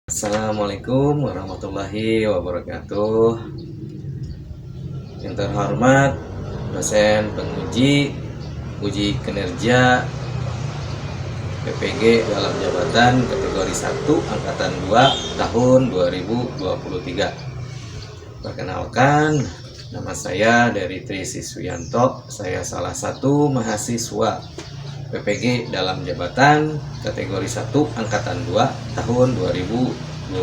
Assalamualaikum warahmatullahi wabarakatuh. Yang terhormat dosen penguji uji kinerja PPG dalam jabatan kategori 1 angkatan 2 tahun 2023. Perkenalkan, nama saya Dari Tri Siswianto. Saya salah satu mahasiswa PPG dalam jabatan kategori 1 angkatan 2 tahun 2023.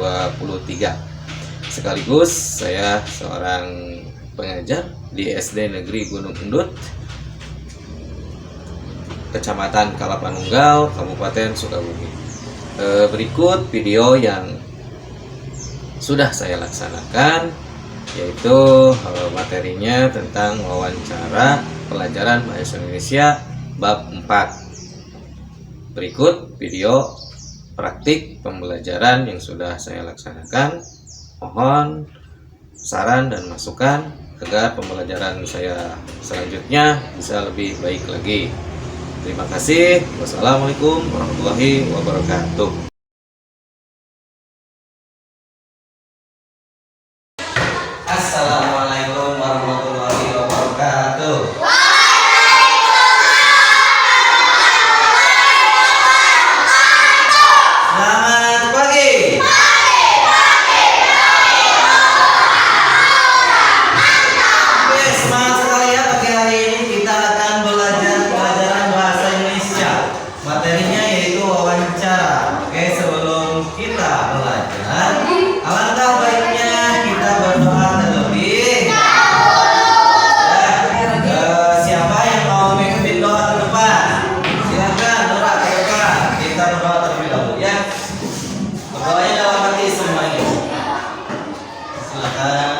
Sekaligus saya seorang pengajar di SD Negeri Gunung Endut, Kecamatan Kalapanunggal, Kabupaten Sukabumi. Berikut video yang sudah saya laksanakan, yaitu materinya tentang wawancara pelajaran bahasa Indonesia bab 4. Berikut video praktik pembelajaran yang sudah saya laksanakan. Mohon saran dan masukan agar pembelajaran saya selanjutnya bisa lebih baik lagi. Terima kasih. Wassalamualaikum warahmatullahi wabarakatuh. Assalamualaikum warahmatullahi wabarakatuh. Selamat pagi. Oke, semangat sekali ya. Pagi hari ini kita akan belajar pelajaran bahasa Indonesia. Materinya yaitu wawancara. Oke, sebelum kita belajar, alangkah baiknya kita berdoa terlebih dahulu. Siapa yang mau memimpin doa ke depan? Silakan doa ke depan. Kita berdoa terlebih dahulu ya. Berdoanya dalam hati semuanya. Silakan.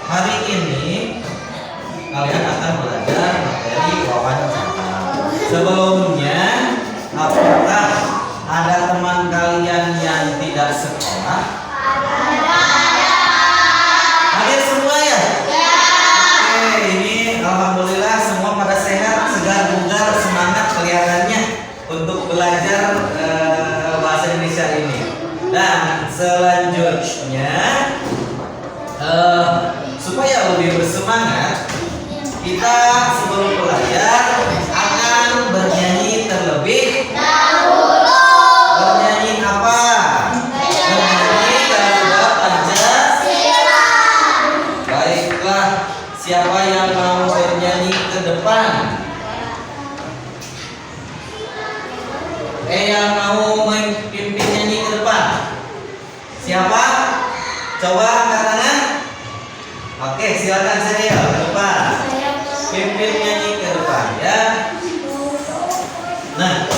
Hari ini kalian akan belajar materi wawancara. Sebelumnya, apakah ada teman kalian yang tidak sekolah? Hadir semua ya? Oke, ini alhamdulillah semua pada sehat, segar bugar, semangat kelihatannya untuk belajar bahasa Indonesia ini. Dan selanjutnya, supaya lebih bersemangat, kita sebelum belajar akan bernyanyi terlebih dahulu. Bernyanyi apa? Bernyanyi Garuda Pancasila. Baiklah, siapa yang mau bernyanyi ke depan? Yang mau memimpin nyanyi ke depan? Siapa? Coba angkat tangan. Oke, silakan saya ke depan. Pimpin nyanyi ke depan ya. Nah,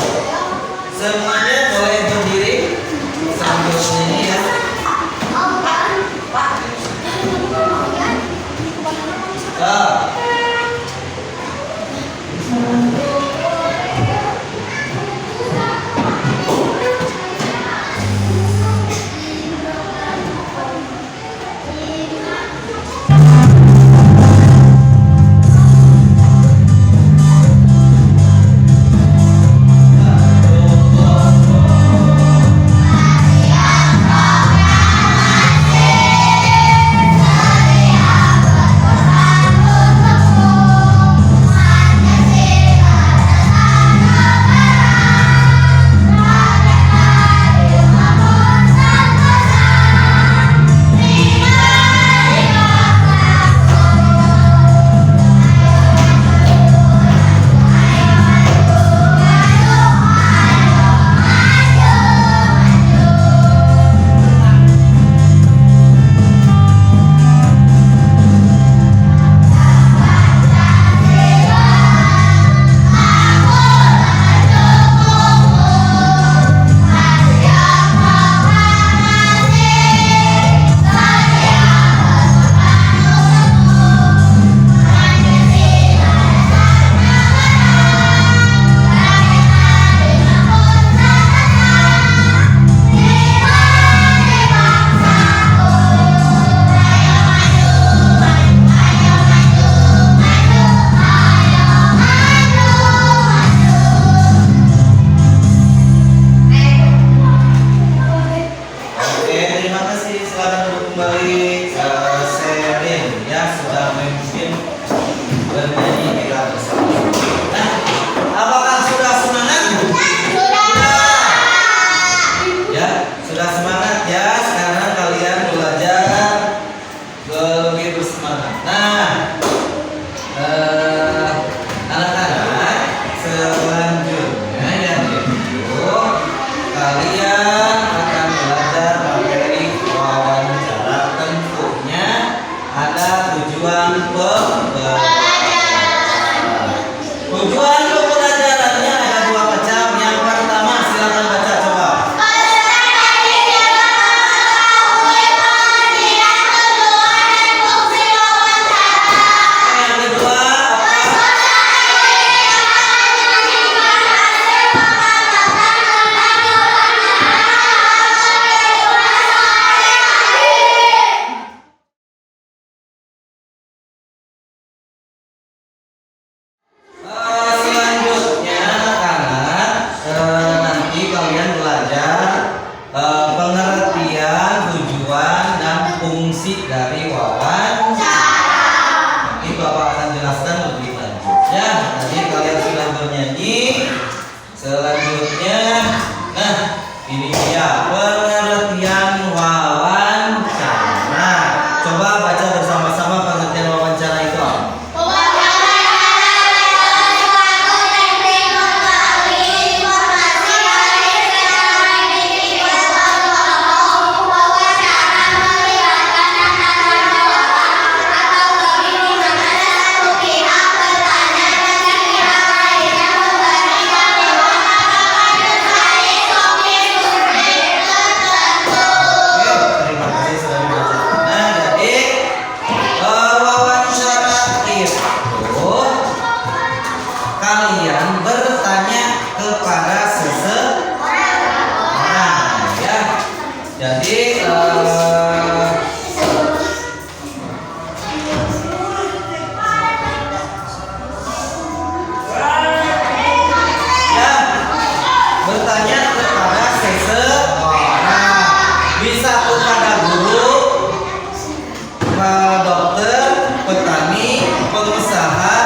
semuanya boleh berdiri sambil nyanyi ya. Selanjutnya, nah ini dia pengertian wawancara. Coba baca bersama-sama pengertian wawancara itu. Kalian bertanya kepada seseorang, ya. Jadi ya, bertanya kepada seseorang, bisa kepada guru, dokter, petani, pengusaha,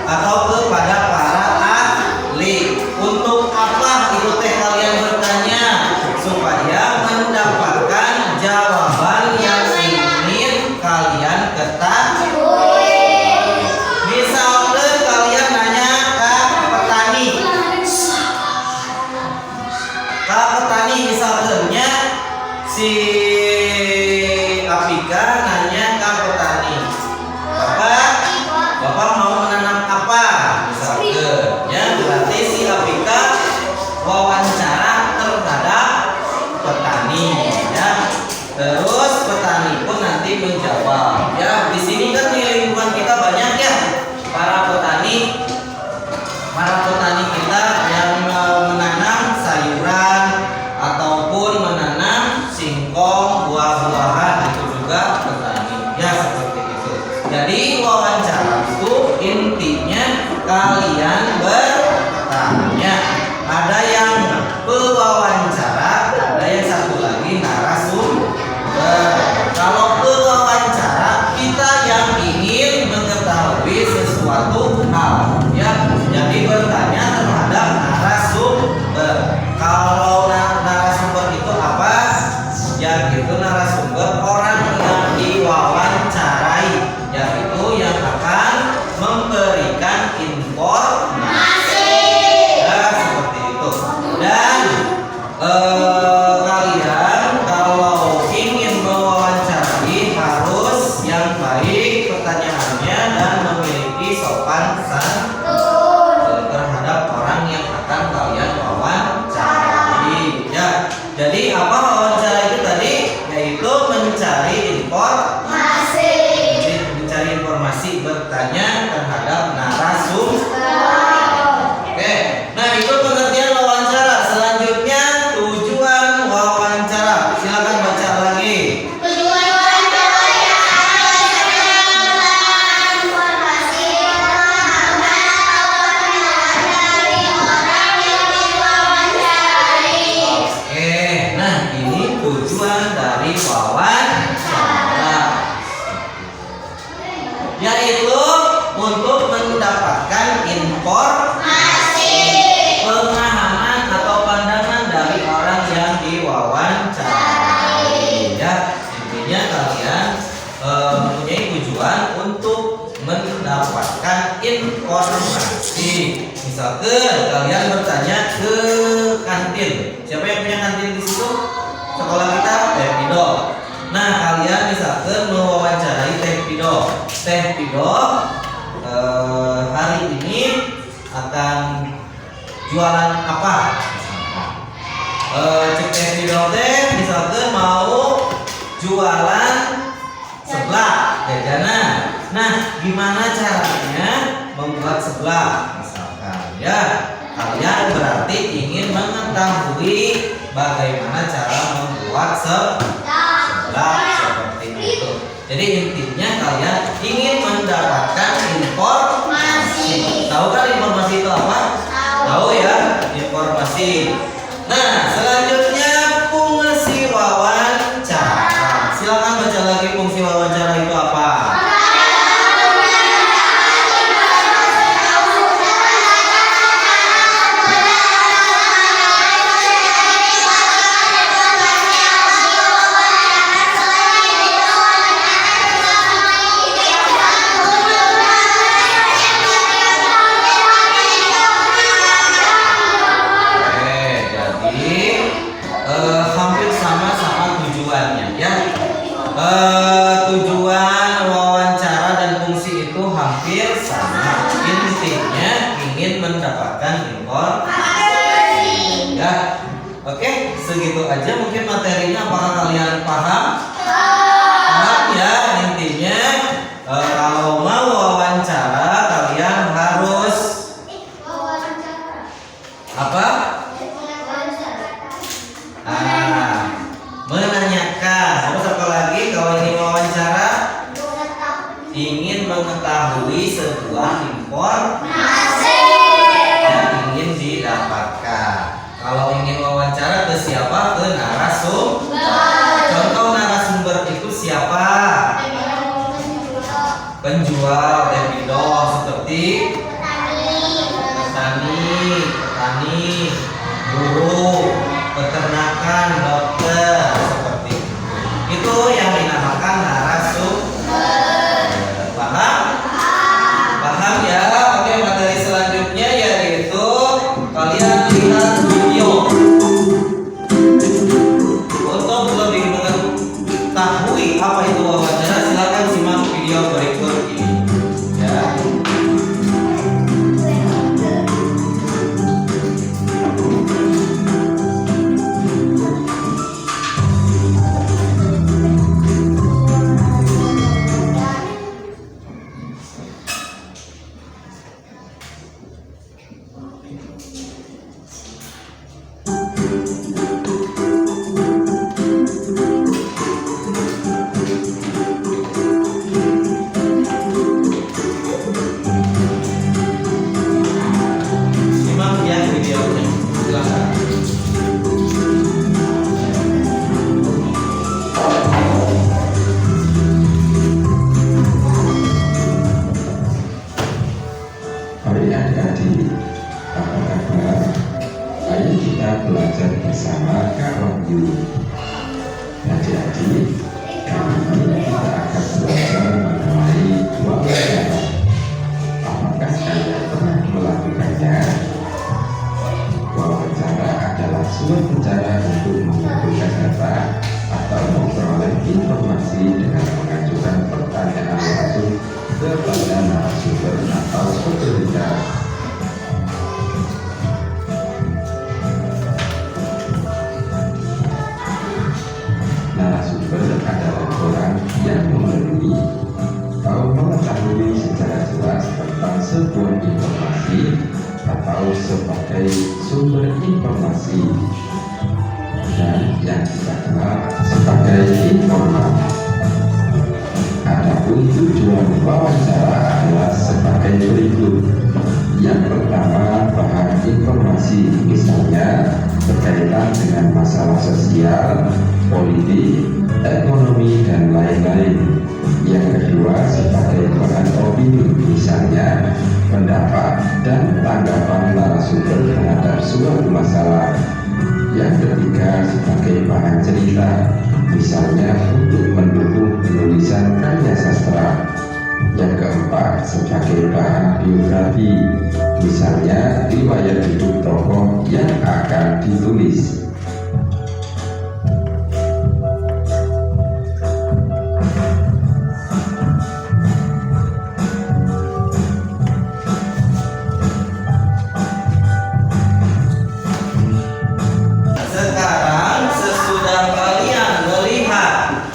atau kepada para ahli. Untuk apa itu teh kalian bertanya? Supaya mendapatkan jawaban yang ingin kalian ketahui. Misalkan kalian nanya ke petani, misalnya si Apika nanya ke petani, Bapak mau menanam apa? Misalkan, ya berarti si Apika wawancara terhadap petani, ya. Terus petani pun nanti menjawab, ya. Di sini kan di lingkungan kita banyak ya para petani kita yang menanam sayuran ataupun menanam singkong, buah-buahan, itu juga petani, ya, seperti itu. Jadi wawancara itu intinya kalian bertanya. Ada yang pewawancara, ada yang satu lagi narasumber. Kalau pewawancara kita yang ingin mengetahui sesuatu hal, ya. Jadi bertanya terhadap narasumber. Kalau narasumber itu apa? Ya gitu, narasumber orang yang diwawancarai, yaitu yang akan memberikan informasi, ya, seperti itu. Dan kalian kalau ingin mewawancarai harus yang baik pertanyaannya dan memiliki sopan santun terhadap orang yang akan kalian wawancarai, ya. Jadi apa wawancara itu tadi? Yaitu mencari informasi. Jadi mencari informasi, bertanya terhadap narasumber. Oke, nah itu pengertian wawancara. Selanjutnya tujuan wawancara. Silakan baca lagi. Tujuan wawancara informasi pemahaman atau pengenalan dari orang yang diwawancarai. Oke, nah ini tujuan dari wawancara, yaitu untuk mendapatkan informasi, pemahaman atau pandangan dari orang yang diwawancarai, ya. Intinya kalian mempunyai tujuan untuk mendapatkan informasi. Misalkan kalian bertanya ke kantin, siapa yang punya kantin di situ? Sekolah kita, Teh Pido. Nah kalian misalkan mewawancarai Teh Pido. Teh Pido hari ini akan jualan apa? Cek Teh Pido teh misalkan mau jualan seblak jajanan. Nah gimana caranya membuat seblak misalkan, ya. Kalian berarti ingin mengetahui bagaimana cara membuat seblak seperti itu. Jadi intinya kalian ingin mendapatkan informasi. Tahu kan informasi itu apa? Tahu ya, informasi. Nah, selanjutnya fungsi wawancara. Silakan baca lagi fungsi wawancara itu apa? informasi. Ya, oke, segitu aja mungkin materinya. Apakah kalian paham? Paham ya, intinya kalau mau wawancara kalian harus apa? Menanyakan. Terus apa lagi kalau ini wawancara? Ingin mengetahui sebuah informasi yang ingin didapatkan. Kalau ingin wawancara ke siapa? Ke narasumber. Contoh narasumber itu siapa? Penjual, debidor, seperti petani, guru, peternakan, dokter, seperti itu. Itu yang dinamakan narasumber. Paham? Paham ya? Oke, materi selanjutnya yaitu kalian lihat video. Untuk lebih mengetahui apa itu wawancara, silakan simak video berikut ini. Ya. Simak ya videonya. Silakan. Mari adik-adik, apa kabar? Ayo kita belajar bersama Kak Wahyu. Adik-adik, kali ini kita akan belajar mengenai wawancara. Apakah kalian pernah melakukannya? Wawancara adalah suatu cara untuk mengumpulkan data atau memperoleh informasi dengan mengajukan pertanyaan langsung kepada narasumber atau pembicara. Narasumber adalah orang yang memenuhi atau mengetahui secara jelas tentang sebuah informasi atau sebagai sumber informasi, dan yang kita kenal sebagai informan. Adapun tujuan wawancara adalah sebagai berikut. Yang pertama, bahan informasi, misalnya berkaitan dengan masalah sosial, politik, ekonomi, dan lain-lain. Yang kedua, sebagai bahan opini, misalnya pendapat dan tanggapan narasumber terhadap suatu masalah. Yang ketiga, sebagai bahan cerita, misalnya untuk mendukung penulisan karya sastra. Yang keempat, sebagai bahan biografi, misalnya riwayat hidup tokoh yang akan ditulis. Sekarang sesudah kalian melihat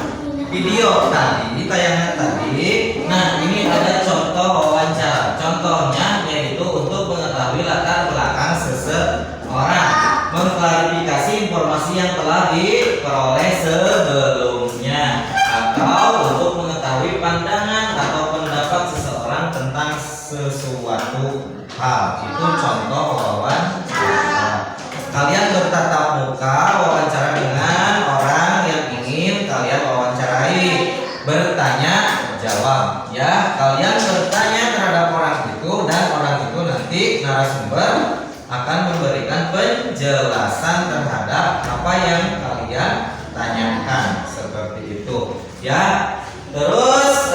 video tadi, tayangan tadi, nah ini ada contoh wawancara. Contohnya yaitu untuk mengetahui latar belakang seseorang, mengklarifikasi informasi yang telah diperoleh sebelumnya, atau untuk mengetahui pandangan atau pendapat seseorang tentang sesuatu hal. Itu contoh wawancara. Kalian bertatap muka wawancara dengan orang yang ingin kalian wawancarai. Bertanya jawab ya. Kalian bertanya terhadap orang itu, dan orang itu nanti narasumber akan memberikan penjelasan terhadap apa yang kalian tanyakan, seperti itu ya. Terus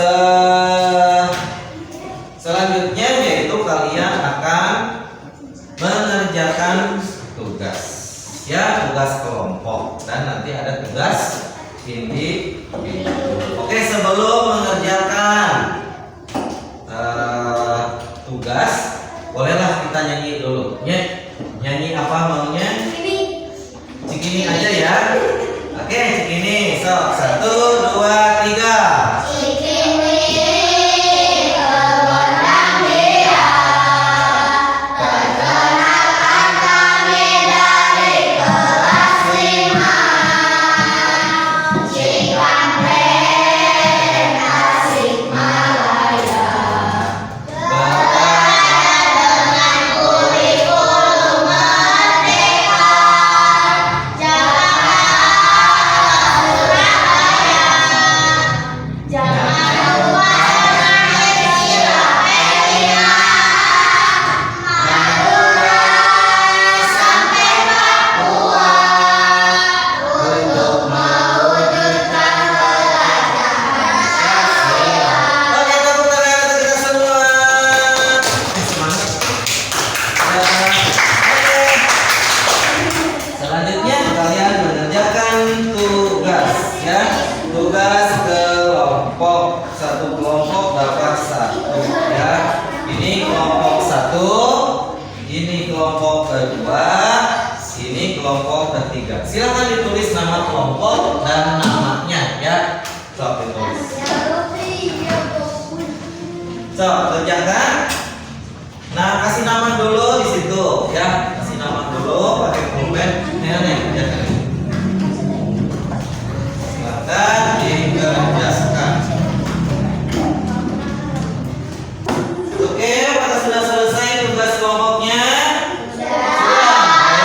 selanjutnya yaitu kalian akan mengerjakan tugas ya, tugas kelompok, dan nanti ada tugas individu. Oke, sebelum mengerjakan tugas, bolehlah kita nyanyi dulu ya. Apa maunya? Ini. Cikini aja ya. Oke, Cikini. Sok, 1, 2, 3. Cikini berwarna merah. Perkenalkan kami dari kelas 5. Cikampek, Tasikmalaya. Bekerja dengan kurikulum merdeka. Jakarta, Surabaya. Jangan lupa dengan istilah Elina. Madura sampai Papua untuk mewujudkan pelajaran Pancasila. Oke, tepuk tangan untuk kita semua. Semangat. Ya. Oke. Selanjutnya kalian mengerjakan tugas ya. Tugas kelompok, satu kelompok dapat 1 ya. Ini kelompok 1, ini kelompok kedua, ini kelompok ketiga. Silakan ditulis nama kelompok dan namanya ya. Sok ditulis. Sok kerjakan. Nah, kasih nama dulu di situ ya. Kasih nama dulu pakai pulpen. Nih, kerjakan. Silakan dikerjakan. Oke, apakah sudah selesai tugas kelompoknya? Sudah.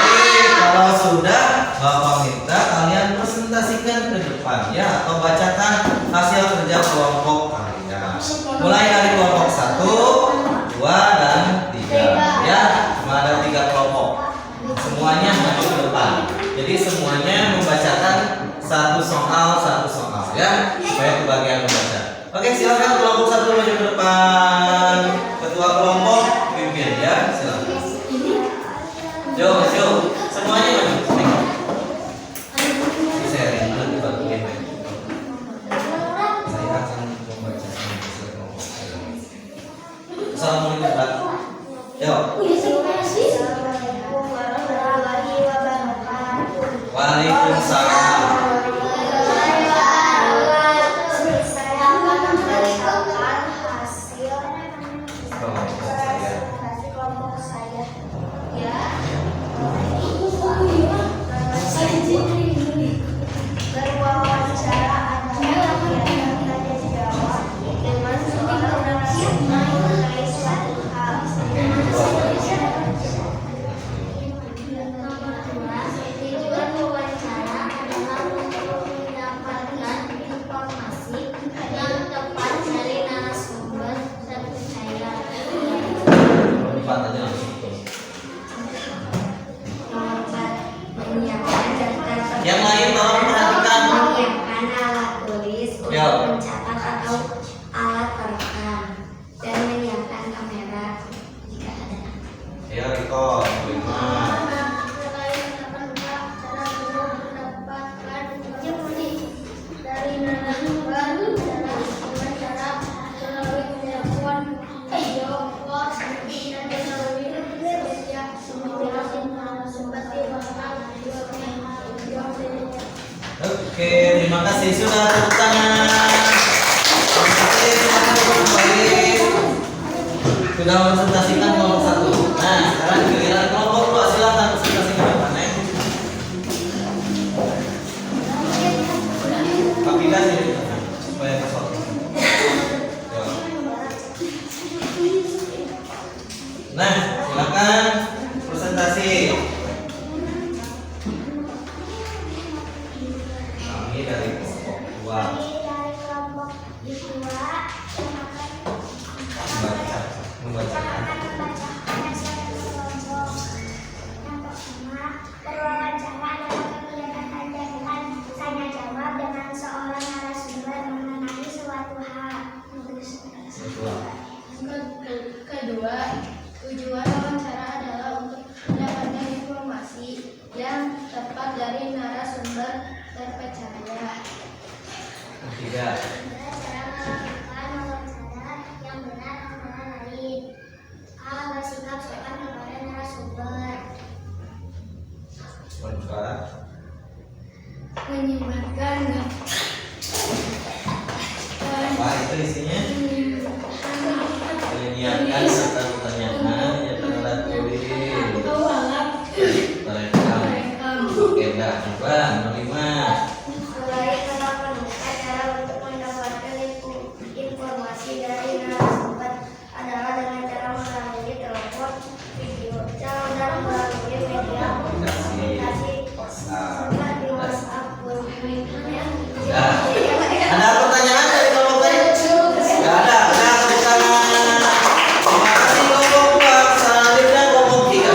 Baik, kalau sudah, Bapak minta kalian presentasikan ke depan ya, atau bacakan hasil kerja kelompok kalian. Mulai dari kelompok 1, 2, dan 3 ya. Cuma ada 3 kelompok. Semuanya maju ke depan. Jadi semuanya membacakan satu soal ya, supaya kebagian membaca. Oke, silakan kelompok 1 maju ke depan. Ketua kelompok pimpin ya, silakan. Yo, semuanya maju. Sharing nanti bagian. Saya akan membacakan hasil kelompok saya. Assalamualaikum Pak. Yo. Waalaikumsalam. Saya akan membacakan hasil kelompok saya. Ya. Berwawancara adalah kegiatan tanya jawab dengan seorang narasumber mengenai suatu hal. Tujuan wawancara adalah untuk mendapatkan informasi yang tepat dari narasumber terpercaya. Empat aja langsung. Nomor 4, menyiapkan daftar Yang lain tolong perhatikan. menyiapkan alat tulis untuk Ya. mencatat atau alat perekam dan menyiapkan kamera jika ada. Ya, record. Dari narasumber, cara melalui telepon, video call, dan melalui media sosial narasumber di mana Oke, terima kasih sudah tepuk tangan. Terima kasih kembali. Sudah presentasikan kelompok 1. Nah, sekarang giliran kelompok 2, silakan presentasikan depan ya. Kapilah sini supaya kosong. Nah, silakan presentasi. Kami dari kelompok 2. Membacakan. Berwawancara adalah kegiatan tanya jawab dengan seorang narasumber mengenai suatu hal. Kedua, tujuan wawancara adalah untuk mendapatkan informasi menyebarkan Apa itu isinya? Menyiapkan serta pertanyaan yang telah tulis. Terekam. Oke, dah. Coba menerima. mulai melakukan acara untuk mendapatkan informasi dari narasumber adalah dengan cara melalui telepon, video, dan melalui media komunikasi seperti WhatsApp, grup Nah, ada pertanyaan dari kelompok tadi? Nggak ada. Nah, tepuk tangan. Terima kasih kelompok 2. Selanjutnya kelompok 3.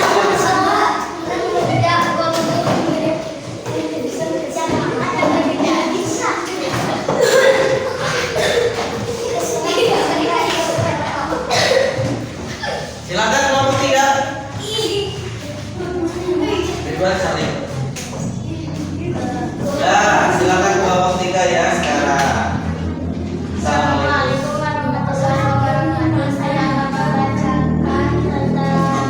Silakan kelompok 3. Ridwan Salim. Ya, silakan kelompok 3 ya sekarang. Assalamualaikum. Assalamualaikum warahmatullahi wabarakatuh. Saya akan membacakan tentang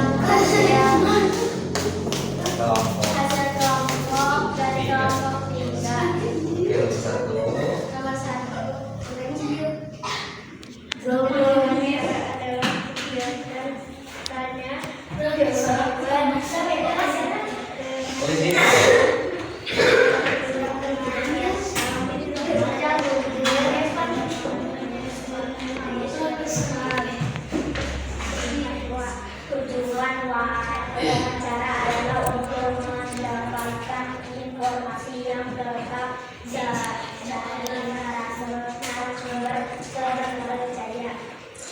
Kelompok hasil kelompok dari kelompok 3. Kilo 1. Nomor 1, gelombangnya adalah kegiatan tanya jawab Polisi. tujuan wawancara adalah untuk mendapatkan informasi yang lengkap dari narasumber terpercaya.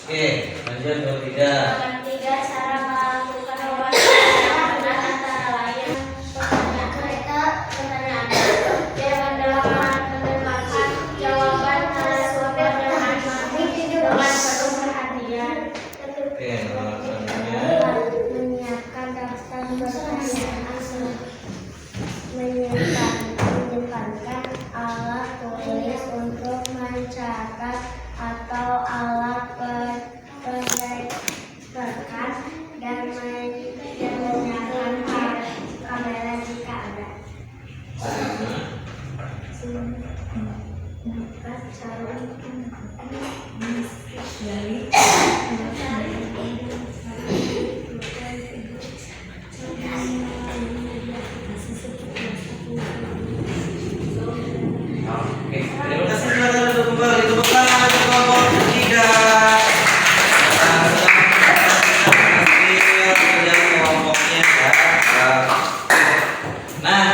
Oke, lanjut nomor 3. Nomor 3, cara melakukan wawancara dengan antara lain pertanyaan yang mendengarkan jawaban narasumber dengan penuh perhatian. Oke, nomor selanjutnya. Menyiapkan daftar pertanyaan, menyimpankan alat tulis untuk mencatat atau alat perekam dan menyalakan kamera jika ada. Oke, terima kasih silakan untuk kembali. Tepuk tangan untuk kelompok 3. Kerja kelompoknya ya. Nah,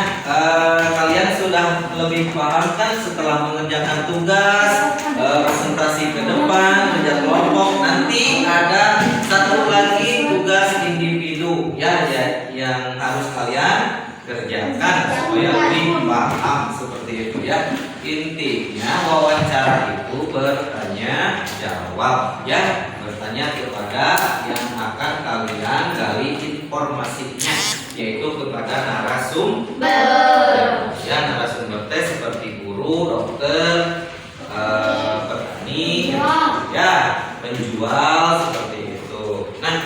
kalian sudah lebih paham kan setelah mengerjakan tugas, presentasi ke depan, kerja kelompok. Nanti ada satu lagi tugas individu ya yang harus kalian kerjakan supaya lebih paham seperti itu ya. Intinya wawancara itu bertanya jawab ya, bertanya kepada yang akan kalian gali informasinya, yaitu kepada narasumber ya. Narasumber teh seperti guru, dokter, petani ya, penjual seperti itu. Nah,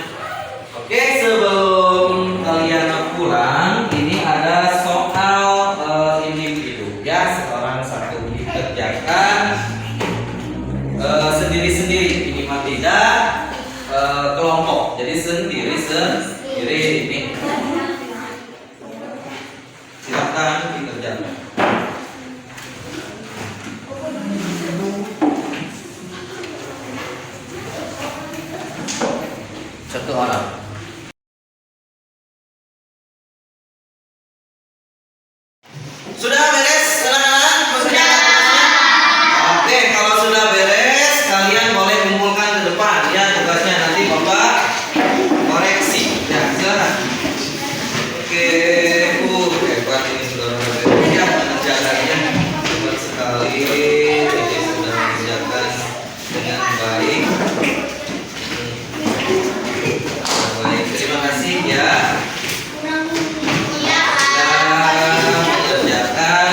oke, sebelum kalian pulang, ini ada soal individu ya, seorang satu dikerjakan sendiri-sendiri, minimal tidak kelompok, jadi sendiri ini. Silakan dikerjakan. Satu orang. Sudah beres anak-anak? Sudah. Oke, kalau sudah beres, kalian boleh kumpulkan ke depan ya tugasnya, nanti Bapak koreksi. Ya, silakan. Oke, hebat ini saudara ya mengerjakannya. Hebat sekali. Jadi sudah mengerjakan dengan baik. Baik, terima kasih ya. Mengerjakan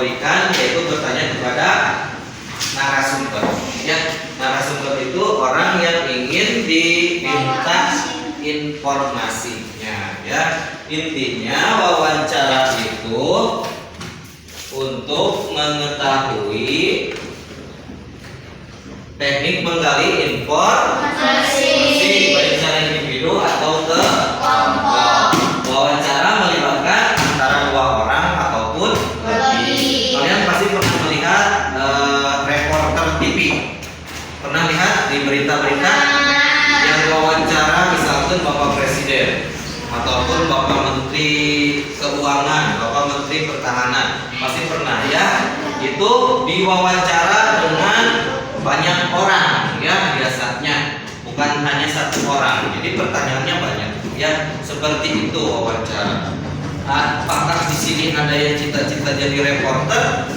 berikan yaitu bertanya kepada narasumber. Ya, narasumber itu orang yang ingin diminta informasinya. Ya, intinya wawancara itu untuk mengetahui teknik menggali informasi baik secara individu atau ke kelompok. Wawancara melibatkan antara 2 orang ataupun lebih. Kalian pasti pernah melihat reporter TV. Pernah lihat di berita-berita yang wawancara misalkan Bapak Presiden ataupun Bapak Menteri Keuangan, Bapak Menteri Pertahanan. Pasti pernah ya. Itu diwawancara dengan banyak orang ya biasanya, bukan hanya 1 orang. Jadi pertanyaannya banyak ya, seperti itu wawancara. Apakah di sini ada yang cita-cita jadi reporter?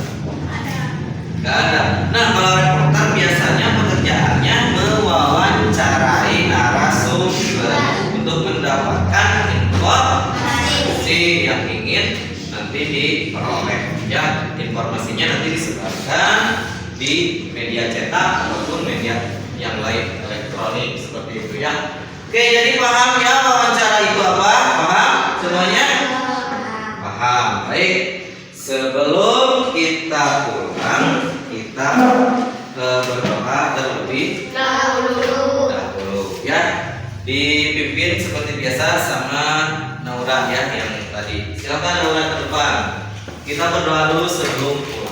Gak ada. Nah, kalau reporter biasanya pekerjaannya mewawancarai narasumber untuk mendapatkan informasi yang ingin nanti diperoleh. Ya, informasinya nanti disebarkan di media cetak ataupun media yang lain elektronik seperti itu ya. Oke, jadi paham ya wawancara itu apa? Paham semuanya? Paham. Baik. Sebelum kita pulang, kita berdoa terlebih dahulu ya. Dipimpin seperti biasa sama Naura ya yang tadi. Silakan Naura ke depan. Kita berdoa dulu sebelum pulang.